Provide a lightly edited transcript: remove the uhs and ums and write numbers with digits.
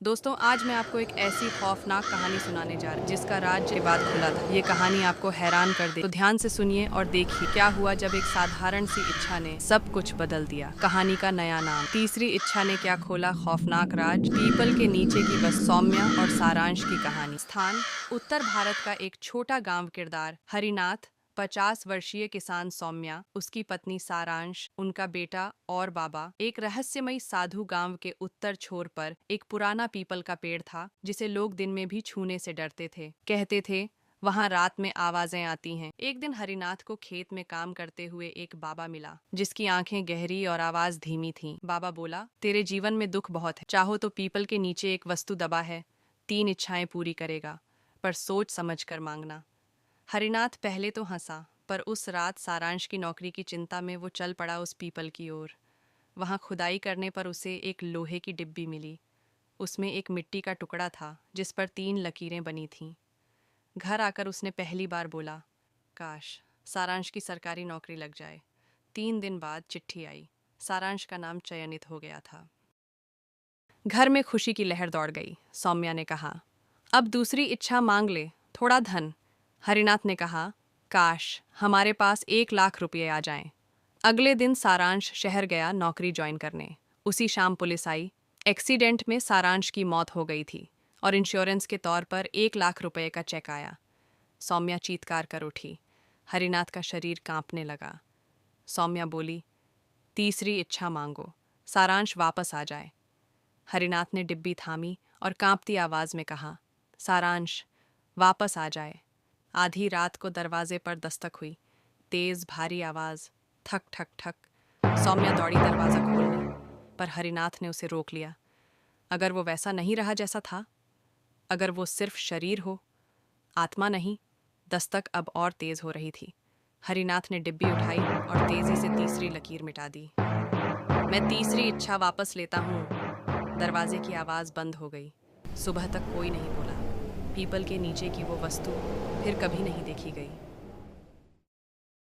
दोस्तों, आज मैं आपको एक ऐसी खौफनाक कहानी सुनाने जा रही हूँ जिसका राज्य के बाद खुला था। ये कहानी आपको हैरान कर दे, तो ध्यान से सुनिए और देखिए क्या हुआ जब एक साधारण सी इच्छा ने सब कुछ बदल दिया। कहानी का नया नाम, तीसरी इच्छा ने क्या खोला खौफनाक राज। पीपल के नीचे की बस, सौम्या और सारांश की कहानी। स्थान, उत्तर भारत का एक छोटा गाँव। किरदार, हरिनाथ, 50 वर्षीय किसान सौम्या, उसकी पत्नी सारांश, उनका बेटा और बाबा। एक रहस्यमयी साधु गांव के उत्तर छोर पर एक पुराना पीपल का पेड़ था जिसे लोग दिन में भी छूने से डरते थे। कहते थे वहां रात में आवाजें आती हैं। एक दिन हरिनाथ को खेत में काम करते हुए एक बाबा मिला जिसकी आंखें गहरी और आवाज धीमी थी। बाबा बोला, तेरे जीवन में दुख बहुत है, चाहो तो पीपल के नीचे एक वस्तु दबा है, 3 इच्छाएं पूरी करेगा, पर सोच समझ कर मांगना। हरिनाथ पहले तो हंसा, पर उस रात सारांश की नौकरी की चिंता में वो चल पड़ा उस पीपल की ओर। वहां खुदाई करने पर उसे एक लोहे की डिब्बी मिली। उसमें एक मिट्टी का टुकड़ा था जिस पर 3 लकीरें बनी थीं। घर आकर उसने पहली बार बोला, काश सारांश की सरकारी नौकरी लग जाए। 3 दिन बाद चिट्ठी आई। सारांश का नाम चयनित हो गया था। घर में खुशी की लहर दौड़ गई। सौम्या ने कहा, अब दूसरी इच्छा मांग ले, थोड़ा धन। हरिनाथ ने कहा, काश हमारे पास 1 लाख रुपये आ जाएं। अगले दिन सारांश शहर गया नौकरी ज्वाइन करने। उसी शाम पुलिस आई। एक्सीडेंट में सारांश की मौत हो गई थी और इंश्योरेंस के तौर पर 1 लाख रुपये का चेक आया। सौम्या चीत्कार कर उठी। हरिनाथ का शरीर कांपने लगा। सौम्या बोली, तीसरी इच्छा मांगो, सारांश वापस आ जाए। हरिनाथ ने डिब्बी थामी और कांपती आवाज में कहा, सारांश वापस आ जाए। आधी रात को दरवाजे पर दस्तक हुई। तेज भारी आवाज, ठक ठक ठक। सौम्या दौड़ी दरवाजा खोलने, पर हरिनाथ ने उसे रोक लिया। अगर वो वैसा नहीं रहा जैसा था, अगर वो सिर्फ शरीर हो, आत्मा नहीं। दस्तक अब और तेज हो रही थी। हरिनाथ ने डिब्बी उठाई और तेजी से तीसरी लकीर मिटा दी। मैं तीसरी इच्छा वापस लेता हूँ। दरवाजे की आवाज बंद हो गई। सुबह तक कोई नहीं बोला। पीपल के नीचे की वो वस्तु फिर कभी नहीं देखी गई।